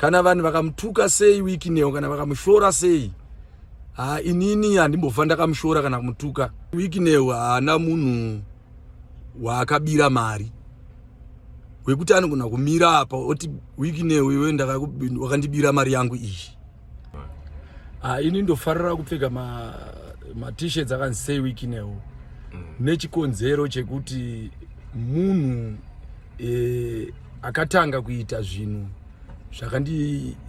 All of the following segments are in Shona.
kana vanhu vakamutuka sei Wikineo kana vakamushora sei, inini handimbofa ndakamushora kana kumutuka. Wikineo haana munhu waakabira mari wekuti anogona kumira apa oti Wikineo iwe wakandibira mari yangu iyi. Ini ndofarira kupfeka t-shirts akanzi sei Wikineo nechikonzero chekuti munhu akatanga kuita zvinhu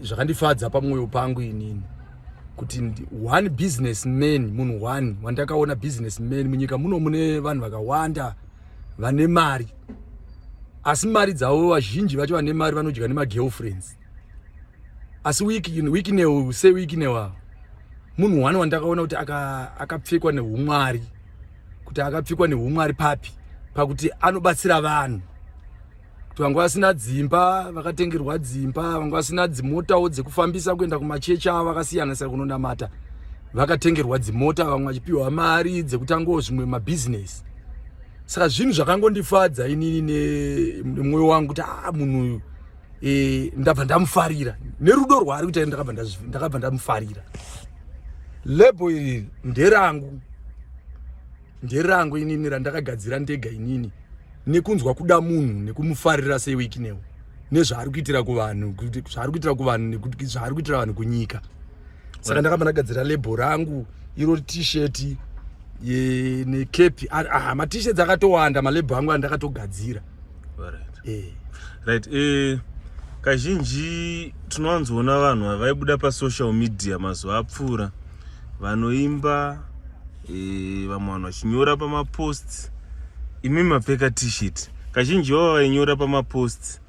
zvakandifadza pamwoyo pangu inini, kuti one businessman, munhu one wandakaona businessman munyika muno mune vanhu vakawanda vane mari, asi mari dzavo vazhinji vacho vane mari vanodya nemagirlfriends. Asi Wikineo sei Wikineo munhu one wandakaona kuti akapfekwa neumwari, kuti akapfekwa neumwari papi, pakuti anobatsira vanhu. Kuti vanga vasina dzimba vakatengerwa dzimba, vanga vasina dzimotawo dzekufambisa kuenda kumachechi avo vakasiyana siyana kunonamata, vakatengerwa dzimota, vamwe vachipiwa mari dzekutangawo zvimwe mabusiness. Saka zvinhu zvakangondifadza inini nemwoyo wangu kuti munhu uyu ndabva ndamufarira nerudo rwaari kuita, ndakabva ndamufarira. Lebo iri nderangu inini randakagadzira ndega inini, nekunzwa kuda munhu nekumufarira sei Wikineo nezvaari kuitira kuvanhu, zvaari kuitira vanhu kunyika. Saka ndakabva ndagadzira lebo rangu, iro t-shirt nekepi. Ma-t-shirts akatowanda malebo angu andakatogadzira. Right. Kazhinji tinowanzoona vanhu vaibuda pasocial media mazuva apfuura vanoimba, vamwe vanhu vachinyora pamaposts. Imi mapfeka t-shirt, kazhinji vavo vainyora pamaposts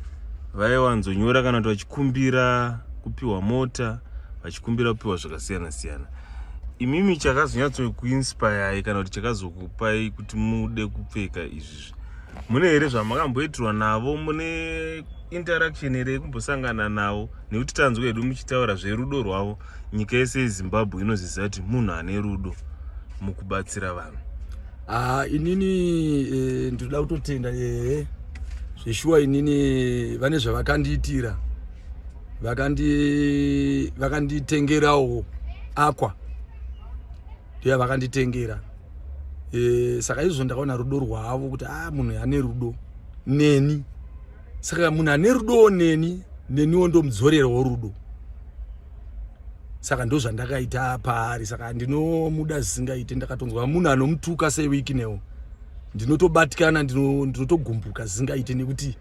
vaiwanzonyora kana kuti vachikumbira kupiwa mota, vachikumbira kupiwa zvakasiyana siyana. Imimi chakazonyatso kuinspire kana kuti chakazokupai kuti mude kupfeka izvi, mune here zvamakamboitirwa navo, mune interaction here kumbosangana navo? Nekuti tanzwa hedu muchitaura zverudo rwavo, nyika yese yeZimbabwe inoziva kuti munhu ane rudo mukubatsira vanhu. Inini ndoda kutotenda zveshuwa, inini vane zvavakandiitira, vakanditengerawo akwa, ndiye vakanditengera. Saka izvo ndakaona rudo rwavo kuti munhu ane rudo neni. Saka munhu ane rudo neniwo ndomudzorerawo rudo. Saka ndo zvandakaita paari. Saka ndinomuda zvisingaite, ndakatonzwa munhu anomutuka sei Wikineo ndinotobatikana, ndinotogumbuka zvisingaite, nekuti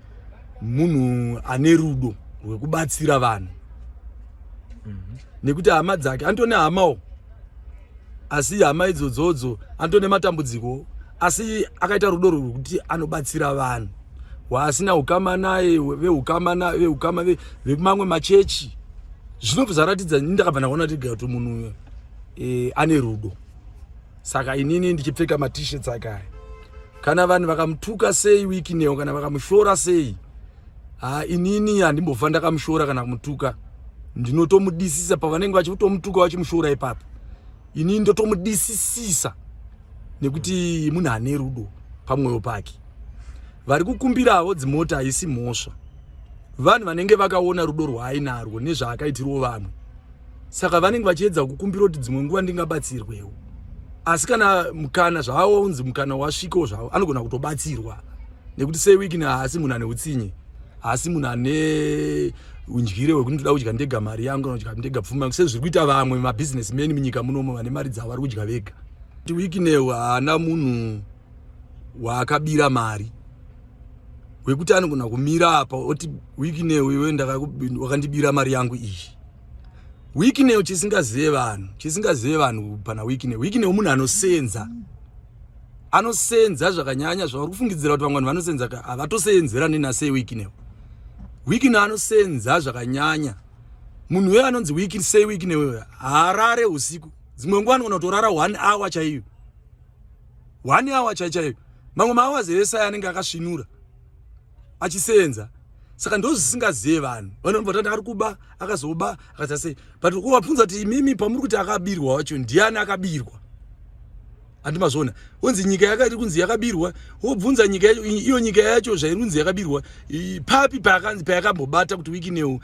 munhu ane rudo rwekubatsira vanhu. Nekuti hama dzake andone hamawo, asi hama idzodzo andone matambudziko, asi akaita rudo rwekuti anobatsira vanhu. Wasina ukama naye, veukama vemamwe machechi, zvinobva zvaratidza ndakabva ndaona kuti munhu ane rudo. Saka inini ndichipfeka ma-t-shirts akaya, kana vanhu vakamutuka sei Wikineo kana vakamushora sei, inini handimbofa ndakamushora kana kumutuka. Ndinotomudisisa pavanenge vachitomutuka vachimushora ipapo, inini ndotomudisisisa nekuti munhu ane rudo pamwoyo pake. Vari kukumbirawo dzimota haisi mhosva, vanhu vanenge vakaona rudo rwaainarwo nezvaakaitirwo vamwe. Saka vanenge vachiedza kukumbira kuti dzimwe nguva ndingabatsirwewo. Asi kana mukana zvavo unzi mukana wasvikawo zvavo, anogona kutobatsirwa. Nekuti sei Wikineo haasi munhu ane utsinye, haasi munhu ane undyire hwekuti ndoda kudya ndega mari yangu kana kudya ndega pfuma yangu, sezviri kuita vamwe mabusinessmen munyika munomu vane mari dzavo vari kudya vega. Wikineo haana munhu waakabira mari wekuti anogona kumira apa oti Wikineo iwe wakandibira mari yangu iyi. Wikineo chisingazive vanhu pana Wikineo. Wikineo munhu anosenza zvakanyanya, zvavari kufungidzira kuti vamwe vanhu vanosenza havatosenzera nenasei Wikineo. Wikineo anosenza zvakanyanya. Munhu uyo anonzi sei Wikineo haarare usiku, dzimwe nguva anogona kutorara 1 hour chaiyo, 1 hour chaiyo, mamwe mahours ese anenge akasvinura achisenza. Saka ndozvisingazive vanhu, vanobva kuti ari kuba akazoba akati sei, but ukavabvunza kuti imimi pamuri kuti akabirwa wacho ndiani akabirwa, andimazona unzi nyika yakati kunzi yakabirwa wobvunza nyika yacho iyo nyika yacho zvairunzi yakabirwa papi pakanzi payakambobata kuti Wikineu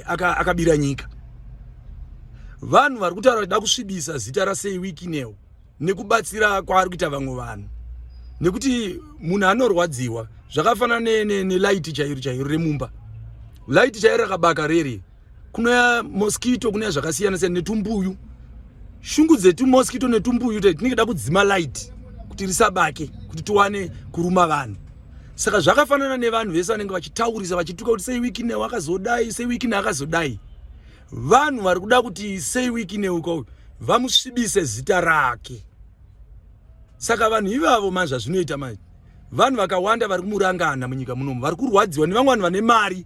akabira nyika. Vanhu vari kutaura da kusvibisa zita rasei Wikineu nekubatsira kwaari kuita vamwe vanhu nekuti munhu anorwadziwa zvakafanana nelight chairo remumba. Light chairo rakabaka rere kunoya mosquito kunoya zvakasiyana siyana netumbuyu shungu dzetu mosquito netumbuyu tinenge da kudzima light kuti risabake kuti tuwane kuruma vanhu. Saka zvakafanana nevanhu vese vanenge vachitaurisa vachituka kuti sei Wikineu akazodai sei Wikineu akazodai. Vanhu vari kuda kuti sei Wikineu ko vamusvibise zita rake. Saka vanhu ivavo mazva zvinoita manje vanhu vakawanda vari kumurangana munyika munomu vari kurwadziwa nevamwe vanhu vane mari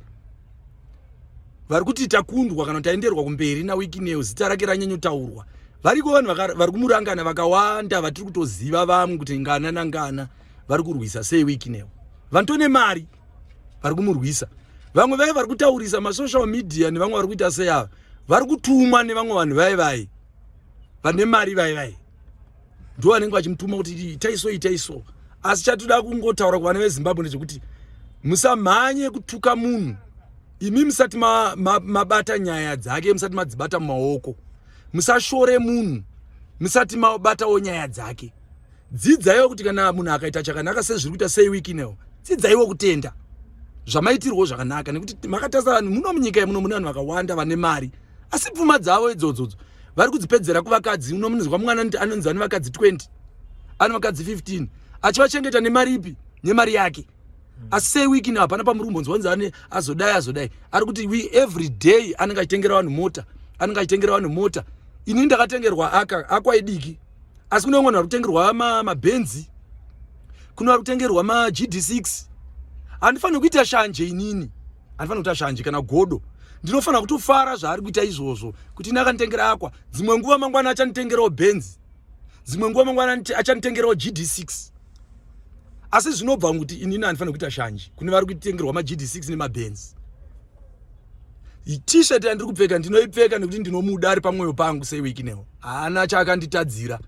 vari kuti takundwa kana taenderwa kumberi naWikineu zita rake ranyanyotaurwa. Variko vanhu vari kumurangana vakawanda vatiri kutoziva vamwe kuti ngana nangana vari kurwisa sei Wikineu. Vanhu ne mari vari kumurwisa. Vamwe vai vari kutaurisa masocial media nevamwe vari kuita sei ava vari kutumwa nevamwe vanhu vai vane mari vai ndo vanenge vachimutuma kuti itaiso. Asi chatoda kungotaura kuvana veZimbabwe ndezvekuti musamhanye kutuka munhu. Imi musati mabata nyaya dzake musati madzibata mumaoko. Musashore munhu musati mabatawo nyaya dzake. Dzidzaiwo kuti kana munhu akaita chakanaka sezviri kuita sei Wikineu dzidzaiwo kutenda zvamaitirwo zvakanaka nekuti makatasa vanhu muno munyika muno mune vanhu vakawanda vane mari asi pfuma dzavo idzodzo vari kudzipedzera kuvakadzi. Unomunzwa mwana anonzi ane vakadzi 20 ane vakadzi 15 achivachengeta nemari ipi nemari yake. Asi sei Wikineu hapana pamurumbonzwa nzane azodai ari kuti every day anenge achitengera vanhu mota ini ndakatengerwa akwaidiki asi kune vamwe vari kutengerwa mabenzi kuno vari kutengerwa maGD6. Handifani kuita shanje inini handifani kuita shanje kana godo ndinofana kutofara zvaari kuita izvozvo kuti ine akanditengera akwa dzimwe nguva mangwana achanditengerawo benzi dzimwe nguva mangwana achanditengerawo GD6. Asi zvinobva kuti inini handifani kuita shanje kune vari kutengerwa maGD6 nemabenzi. T-shirt yandiri kupfeka ndinoipfeka nekuti ndinomuda ari pamwoyo pangu sei Wikineu haana chaakanditadzira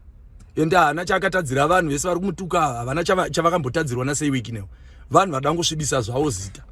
ende haana chaakatadzira vanhu vese vari kumutuka havana chavakambotadzirwa nasei Wikineu. Vanhu vada kungosvibisa zvavo zita.